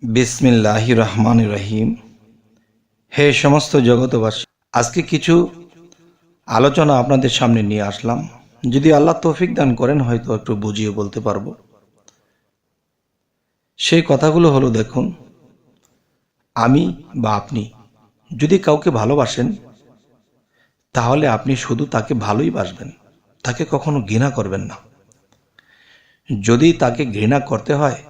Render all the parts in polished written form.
বিসমিল্লাহির রহমানির রহিম। হে সমস্ত জগতবাসী, আজকে কিছু আলোচনা আপনাদের সামনে নিয়ে আসলাম। যদি আল্লাহ তৌফিক দান করেন হয়তো একটু বুঝিয়ে বলতে পারবো। সেই কথাগুলো হলো, দেখুন, আমি বা আপনি যদি কাউকে ভালোবাসেন তাহলে আপনি শুধু তাকে ভালোই বাসবেন, তাকে কখনো ঘৃণা করবেন না। যদি তাকে ঘৃণা করতে হয়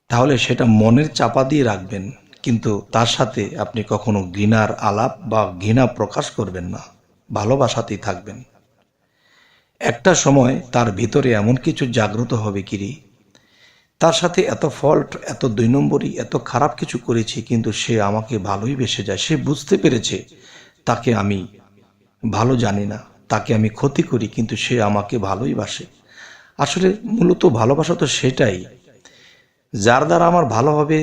তাহলে সেটা মনের চাপা দিয়ে রাখবেন, কিন্তু তার সাথে আপনি কখনো ঘৃণার আলাপ বা ঘৃণা প্রকাশ করবেন না, ভালোবাসাতেই থাকবেন। একটা সময় তার ভিতরে এমন কিছু জাগ্রত হবে, কিরে, তার সাথে এত ফল্ট, এত 2 নম্বরই, এত খারাপ কিছু করেছি, কিন্তু সে আমাকে ভালোই বেসে যায়। সে বুঝতে পেরেছে তাকে আমি ভালো জানি না, তাকে আমি ক্ষতি করি, কিন্তু সে আমাকে ভালোই বাসে। আসলে মূলত ভালোবাসা তো সেটাই, যার দ্বারা আমার ভালো হবে,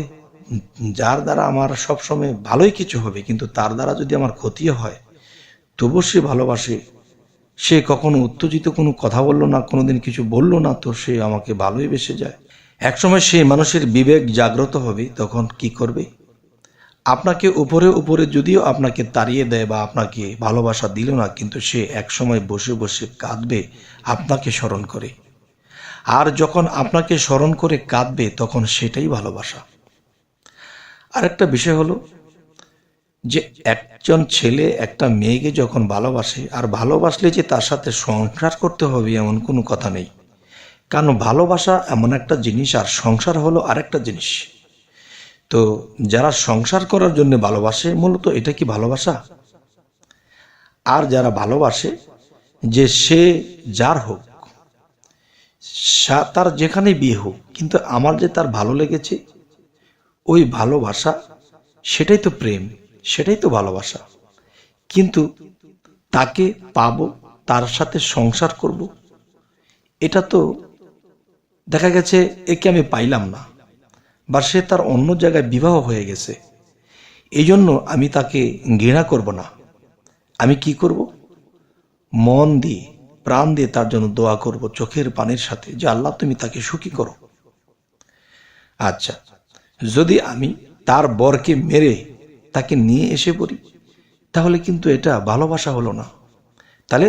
যার দ্বারা আমার সবসময় ভালোই কিছু হবে, কিন্তু তার দ্বারা যদি আমার ক্ষতিও হয় তবু সে ভালোবাসে। সে কখনো উত্তেজিত কোনো কথা বলল না, কোনোদিন কিছু বলল না, তো সে আমাকে ভালোই বেসে যায়। একসময় সেই মানুষের বিবেক জাগ্রত হবে, তখন কি করবে? আপনাকে উপরে উপরে যদিও আপনাকে তাড়িয়ে দেয় বা আপনাকে ভালোবাসা দিল না, কিন্তু সে একসময় বসে বসে কাঁদবে আপনাকে স্মরণ করে। আর যখন আপনাকে স্মরণ করে কাঁদবে তখন সেটাই ভালোবাসা। আরেকটা বিষয় হলো যে একজন ছেলে একটা মেয়েকে যখন ভালোবাসে, আর ভালোবাসলে যে তার সাথে সংসার করতে হবে এমন কোনো কথা নেই। কারণ ভালোবাসা এমন একটা জিনিস আর সংসার হলো আরেকটা জিনিস। তো যারা সংসার করার জন্য ভালোবাসে, মূলত এটা কি ভালোবাসা? আর যারা ভালোবাসে যে সে যার হোক, তার যেখানে বিয়ে হোক, কিন্তু আমার যে তার ভালো লেগেছে, ওই ভালোবাসা, সেটাই তো প্রেম, সেটাই তো ভালোবাসা। কিন্তু তাকে পাবো, তার সাথে সংসার করব, এটা তো দেখা গেছে একে আমি পাইলাম না, বা সে তার অন্য জায়গায় বিবাহ হয়ে গেছে, এই জন্য আমি তাকে ঘৃণা করব না। আমি কি করব? মন দিয়ে, প্রাণ দিয়ে তার জন্য দোয়া করব, চোখের পানির সাথে, যে আল্লাহ তুমি তাকে সুখী করো। আচ্ছা, যদি আমি তার বরকে মেরে তাকে নিয়ে এসে পড়ি, তাহলে কিন্তু এটা ভালোবাসা হলো না। তাহলে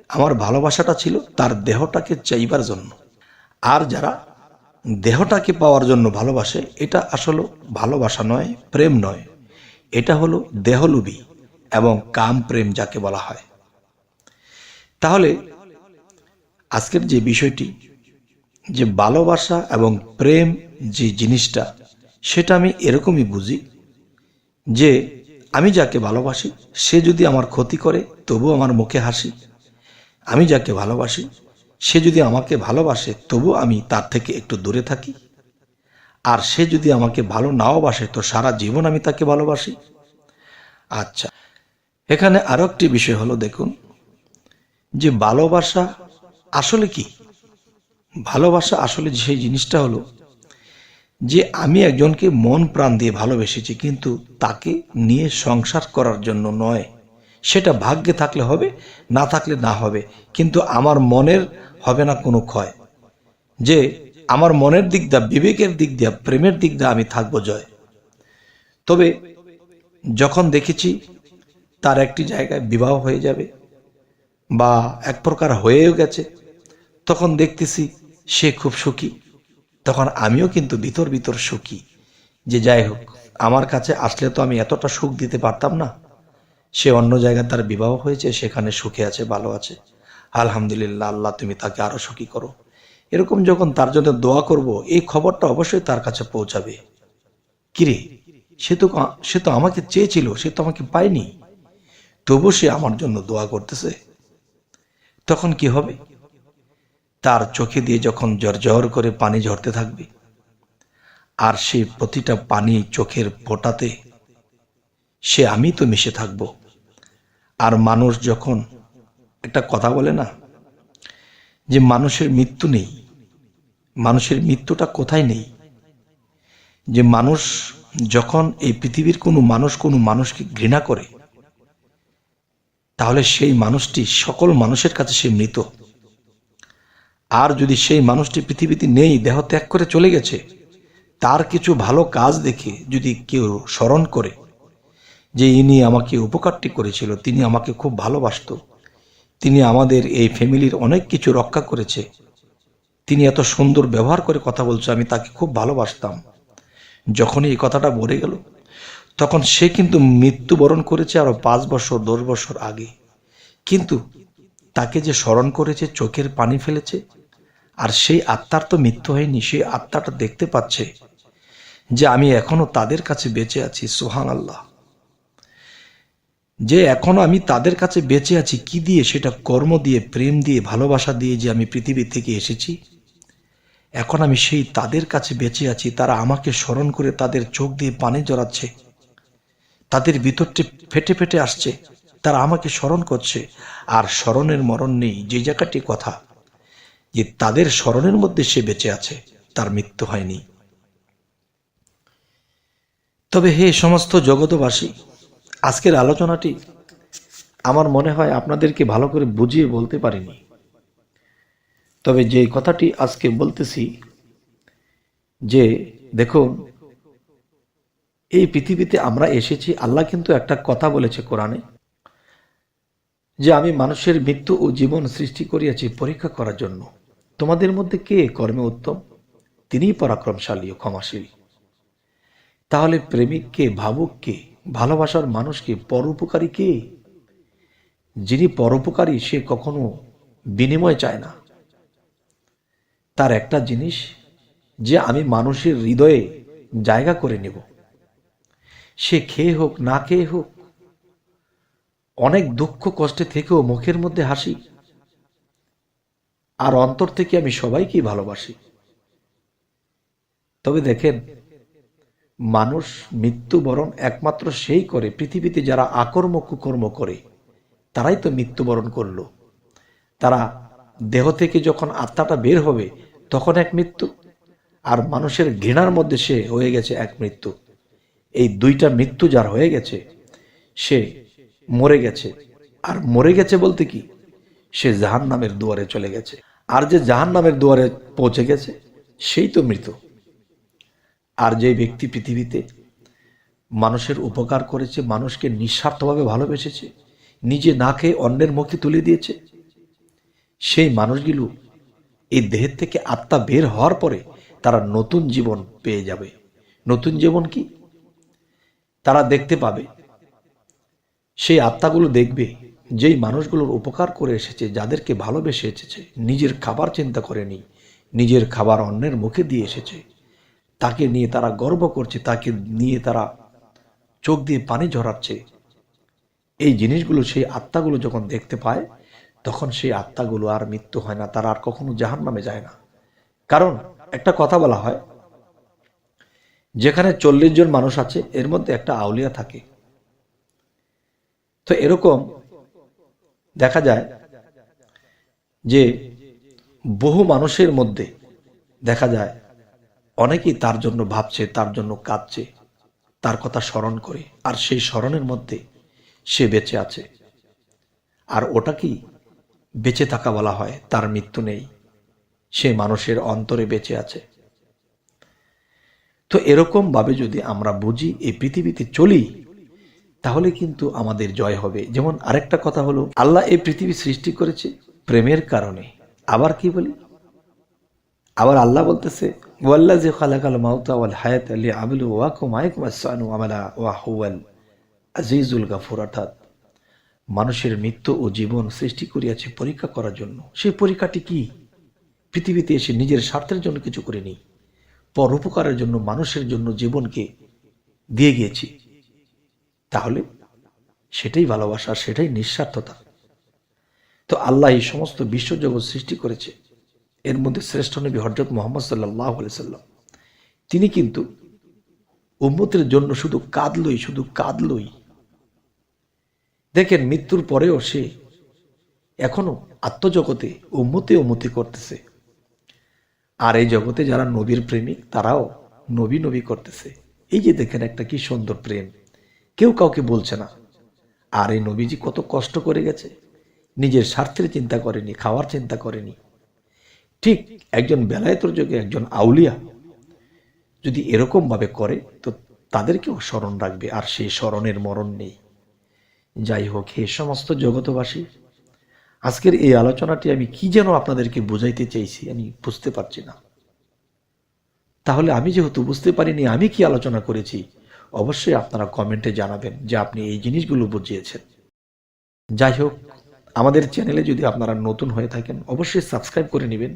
আমার ভালোবাসাটা ছিল তার দেহটাকে চাইবার জন্য। আর যারা দেহটাকে পাওয়ার জন্য ভালোবাসে, এটা আসলে ভালোবাসা নয়, প্রেম নয়, এটা হলো দেহলোভী এবং কাম প্রেম যাকে বলা হয়। তাহলে আজকের যে বিষয়টি, যে ভালোবাসা এবং প্রেম যে জিনিসটা, সেটা আমি এরকমই বুঝি যে আমি যাকে ভালোবাসি সে যদি আমার ক্ষতি করে তবু আমার মুখে হাসি। আমি যাকে ভালোবাসি সে যদি আমাকে ভালোবাসে তবু আমি তার থেকে একটু দূরে থাকি। আর সে যদি আমাকে ভালো নাও বাসে তো সারা জীবন আমি তাকে ভালোবাসি। আচ্ছা, এখানে আরো একটি বিষয় হলো, দেখুন, যে ভালোবাসা আসলে কি? ভালোবাসা আসলে সেই জিনিসটা হলো যে আমি একজনকে মন প্রাণ দিয়ে ভালোবেসেছি, কিন্তু তাকে নিয়ে সংসার করার জন্য নয়। সেটা ভাগ্যে থাকলে হবে, না থাকলে না হবে, কিন্তু আমার মনের হবে না কোনো ক্ষয়। যে আমার মনের দিক দিয়া, বিবেকের দিক দিয়া, প্রেমের দিক দিয়া আমি থাকবো জয়। তবে যখন দেখেছি তার একটি জায়গায় বিবাহ হয়ে যাবে বা এক প্রকার হয়েও গেছে, তখন দেখতেছি সে খুব সুখী, তখন আমিও কিন্তু ভিতর ভিতর সুখী, যে যাই হোক, আমার কাছে আসলে তো আমি এতটা সুখ দিতে পারতাম না। সে অন্য জায়গায় তার বিবাহ হয়েছে, সেখানে সুখে আছে, ভালো আছে, আলহামদুলিল্লাহ, আল্লাহ তুমি তাকে আরো সুখী করো। এরকম যখন তার জন্য দোয়া করব, এই খবরটা অবশ্যই তার কাছে পৌঁছাবে। কিরে, সে তো আমাকে চেয়েছিল, সে তো আমাকে পায়নি, তবু সে আমার জন্য দোয়া করতেছে। তখন কি হবে? তার চোখে দিয়ে যখন ঝরঝর করে পানি ঝরতে থাকবে, আর সেই প্রতিটা পানি চোখের ফোঁটাতে সে আমি তো মিশে থাকব। আর মানুষ যখন একটা কথা বলে না, যে মানুষের মৃত্যু নেই, মানুষের মৃত্যুটা কোথায় নেই? যে মানুষ যখন এই পৃথিবীর কোনো মানুষ কোনো মানুষকে ঘৃণা করে, তাহলে সেই মানুষটি সকল মানুষের কাছে সে মৃত। আর যদি সেই মানুষটি পৃথিবীতে নেই, দেহ ত্যাগ করে চলে গেছে, তার কিছু ভালো কাজ দেখে যদি কেউ স্মরণ করে যে ইনি আমাকে উপকারটি করেছিল, তিনি আমাকে খুব ভালোবাসত, তিনি আমাদের এই ফ্যামিলির অনেক কিছু রক্ষা করেছে, তিনি এত সুন্দর ব্যবহার করে কথা বলছে, আমি তাকে খুব ভালোবাসতাম, যখনই এই কথাটা বলে গেল তখন সে কিন্তু মৃত্যুবরণ করেছে আরো 5 বছর 10 বছর আগে, কিন্তু তাকে যে স্মরণ করেছে, চোখের পানি ফেলেছে, আর সেই আত্মার তো মৃত্যু হয়নি, সেই আত্মাটা দেখতে পাচ্ছে যে আমি এখনো তাদের কাছে বেঁচে আছি। সুবহানাল্লাহ। যে এখনো আমি তাদের কাছে বেঁচে আছি কি দিয়ে? সেটা কর্ম দিয়ে, প্রেম দিয়ে, ভালোবাসা দিয়ে যে আমি পৃথিবী থেকে এসেছি। এখন আমি সেই তাদের কাছে বেঁচে আছি, তারা আমাকে স্মরণ করে তাদের চোখ দিয়ে পানি জড়াচ্ছে, তাদের ভিতরটি ফেটে ফেটে আসছে, তারা আমাকে স্মরণ করছে। আর স্মরণের মরণ নেই, যে জায়গাটি কথা যে তাদের স্মরণের মধ্যে সে বেঁচে আছে, তার মৃত্যু হয়নি। তবে হে সমস্ত জগতবাসী, আজকের আলোচনাটি আমার মনে হয় আপনাদেরকে ভালো করে বুঝিয়ে বলতে পারিনি। তবে যে কথাটি আজকে বলতেছি যে দেখুন, এই পৃথিবীতে আমরা এসেছি, আল্লাহ কিন্তু একটা কথা বলেছে কোরআনে যে আমি মানুষের মৃত্যু ও জীবন সৃষ্টি করিয়াছি পরীক্ষা করার জন্য। তোমাদের মধ্যে কে কর্মে উত্তম, তিনিই পরাক্রমশালী ও ক্ষমাশীল। তাহলে প্রেমিক কে, ভাবুক কে, ভালোবাসার মানুষ কে, পরোপকারী কে? যিনি পরোপকারী সে কখনো বিনিময় চায় না। তার একটা জিনিস যে আমি মানুষের হৃদয়ে জায়গা করে নেব, সে খেয়ে হোক না খেয়ে হোক, অনেক দুঃখ কষ্টে থেকেও মুখের মধ্যে হাসি, আর অন্তর থেকে আমি সবাইকেই ভালোবাসি। তবে দেখেন, মানুষ মৃত্যুবরণ একমাত্র সেই করে, পৃথিবীতে যারা আকর্ম কুকর্ম করে তারাই তো মৃত্যুবরণ করলো। তারা দেহ থেকে যখন আত্মাটা বের হবে তখন এক মৃত্যু, আর মানুষের ঘৃণার মধ্যে সে হয়ে গেছে এক মৃত্যু। এই দুইটা মৃত্যু যার হয়ে গেছে সে মরে গেছে। আর মরে গেছে বলতে কি, সে জাহান্নামের দুয়ারে চলে গেছে। আর যে জাহান্নামের দুয়ারে পৌঁছে গেছে সেই তো মৃত। আর যে ব্যক্তি পৃথিবীতে মানুষের উপকার করেছে, মানুষকে নিঃস্বার্থভাবে ভালোবেসেছে, নিজে না খেয়ে অন্যের মুখে তুলে দিয়েছে, সেই মানুষগুলো এই দেহের থেকে আত্মা বের হওয়ার পরে তারা নতুন জীবন পেয়ে যাবে। নতুন জীবন কি? তারা দেখতে পাবে, সেই আত্মাগুলো দেখবে যেই মানুষগুলোর উপকার করে এসেছে, যাদেরকে ভালোবেসে এসেছে, নিজের খাবার চিন্তা করেনি, নিজের খাবার অন্যের মুখে দিয়ে এসেছে, তাকে নিয়ে তারা গর্ব করছে, তাকে নিয়ে তারা চোখ দিয়ে পানি ঝরাচ্ছে। এই জিনিসগুলো সেই আত্মাগুলো যখন দেখতে পায় তখন সেই আত্মাগুলো আর মৃত্যু হয় না, তারা আর কখনো জাহান্নামে যায় না। কারণ একটা কথা বলা হয়, যেখানে 40 জন মানুষ আছে এর মধ্যে একটা আউলিয়া থাকে। তো এরকম দেখা যায় যে বহু মানুষের মধ্যে দেখা যায় অনেকেই তার জন্য ভাবছে, তার জন্য কাঁদছে, তার কথা স্মরণ করে, আর সেই স্মরণের মধ্যে সে বেঁচে আছে। আর ওটা কি বেঁচে থাকা বলা হয়? তার মৃত্যু নেই, সে মানুষের অন্তরে বেঁচে আছে। তো এরকম ভাবে যদি আমরা বুঝি, এই পৃথিবীতে চলি, তাহলে কিন্তু আমাদের জয় হবে। যেমন আরেকটা কথা হলো, আল্লাহ এই পৃথিবী সৃষ্টি করেছে প্রেমের কারণে। আবার কি বলি, আবার আল্লাহ বলতেছে ওয়াল্লাযী খালাকাল মাউতা ওয়াল হায়াতা লিয়াবলুয়াকুম আইয়াকুম আহসানু আমালা ওয়া হুয়াল আজিজুল গাফুর। অর্থাৎ মানুষের মৃত্যু ও জীবন সৃষ্টি করিয়াছে পরীক্ষা করার জন্য। সেই পরীক্ষাটি কি? পৃথিবীতে এসে নিজের স্বার্থের জন্য কিছু করিনি, পরোপকারের জন্য মানুষের জন্য জীবনকে দিয়ে গিয়েছি। তাহলে সেটাই ভালোবাসা, সেটাই নিঃস্বার্থতা। তো আল্লাহ এই সমস্ত বিশ্বজগৎ সৃষ্টি করেছে, এর মধ্যে শ্রেষ্ঠ নবী হযরত মুহাম্মদ সাল্লাল্লাহু আলাইহি সাল্লাম, তিনি কিন্তু উম্মতের জন্য শুধু কাঁদলই। দেখেন, মৃত্যুর পরেও সে এখনো আত্মজগতে উম্মতি করতেছে। আর এই জগতে যারা নবীর প্রেমিক তারাও নবী করতেছে। এই যে দেখেন একটা কি সুন্দর প্রেম, কেউ কাউকে বলছে না। আর এই নবীজি কত কষ্ট করে গেছে, নিজের স্বার্থের চিন্তা করেনি, খাওয়ার চিন্তা করেনি। ঠিক একজন বেলায়েতের যুগে একজন আউলিয়া যদি এরকমভাবে করে তো তাদেরকেও স্মরণ রাখবে, আর সেই স্মরণের মরণ নেই। যাই হোক, হে সমস্ত জগতবাসী, আজকের এই আলোচনাটি আমি কি যেন আপনাদেরকে বোঝাইতে চাইছি আমি বুঝতে পারছি না। তাহলে আমি যেহেতু বুঝতে পারিনি আমি কি আলোচনা করেছি, অবশ্যই আপনারা কমেন্টে জানাবেন যে আপনি এই জিনিসগুলো বুঝিয়েছেন। যাই হোক, আমাদের চ্যানেলে যদি আপনারা নতুন হয়ে থাকেন অবশ্যই সাবস্ক্রাইব করে নেবেন,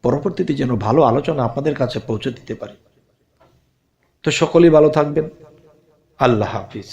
পরবর্তীতে যেন ভালো আলোচনা আপনাদের কাছে পৌঁছে দিতে পারি। তো সকলেই ভালো থাকবেন। আল্লাহ হাফিজ।